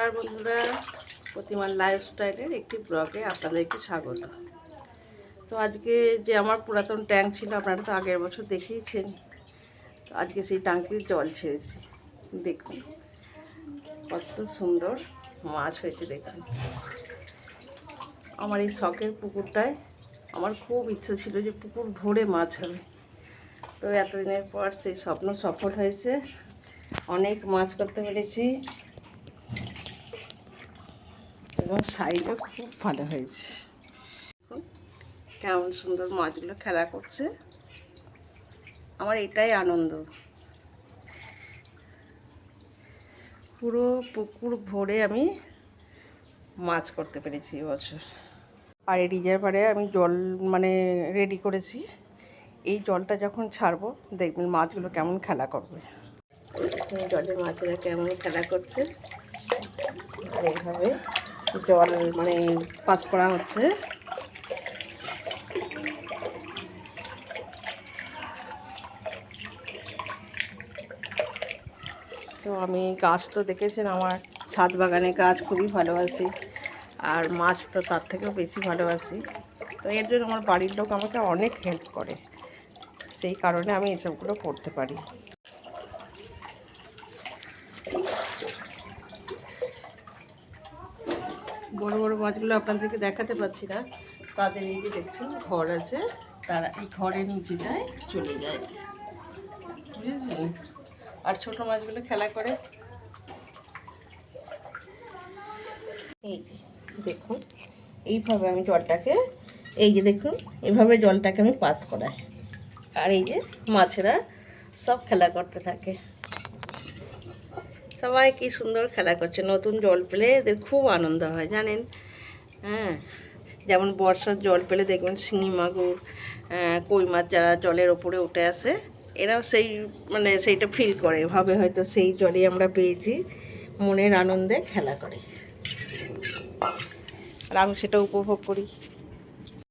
নমস্কার বন্ধুরা, প্রতিমার লাইফস্টাইলের একটি ব্লগে আপনাদেরকে স্বাগত। তো আজকে যে আমার পুরাতন ট্যাঙ্ক ছিল, আপনারা তো আগের বছর দেখিয়েছেন। তো আজকে সেই ট্যাঙ্কির জল ছেড়েছি। দেখুন কত সুন্দর মাছ হয়েছে। দেখুন আমার এই শখের পুকুরটায় আমার খুব ইচ্ছে ছিল যে পুকুর ভরে মাছ হবে। তো এতদিনের পর সেই স্বপ্ন সফল হয়েছে। অনেক মাছ করতে পেরেছি এবং সাইজও খুব ভালো হয়েছে। কেমন সুন্দর মাছগুলো খেলা করছে, আমার এটাই আনন্দ। পুরো পুকুর ভরে আমি মাছ করতে পেরেছি এবছর। আর এই রিজার্ভারে আমি জল রেডি করেছি। এই জলটা যখন ছাড়বো দেখবেন মাছগুলো কেমন খেলা করবে। জলে মাছেরা কেমন খেলা করছে, আর এইভাবে জল পাস করা হচ্ছে। তো আমি গাছ তো দেখেছেন, আমার ছাদ বাগানে গাছ খুবই ভালোবাসি, আর মাছ তো তার থেকেও বেশি ভালোবাসি। তো এর জন্য আমার বাড়ির লোক আমাকে অনেক হেল্প করে, সেই কারণে আমি এসবগুলো করতে পারি। বড় বড় মাছগুলো আপনাদেরকে দেখাতে পাচ্ছি না, তাদের এই যে দেখছেন ঘর আছে, তারা এই ঘরের নিচেটায় চলে যায়, বুঝেছেন। আর ছোট মাছগুলো খেলা করে। এই দেখুন, এইভাবে আমি জলটাকে, এই যে দেখুন এইভাবে জলটাকে আমি পাস করাই, আর এই যে মাছেরা সব খেলা করতে থাকে। সবাই কি সুন্দর খেলা করছে। নতুন জল পেলে এদের খুব আনন্দ হয় জানেন। হ্যাঁ, যেমন বর্ষার জল পেলে দেখবেন শিঙি মাগুর, কই মাছ যারা জলের ওপরে উঠে আসে, এরাও সেই সেইটা ফিল করে, ভাবে হয়তো সেই জলই আমরা পেয়েছি, মনের আনন্দে খেলা করে। আর আমি সেটা উপভোগ করি।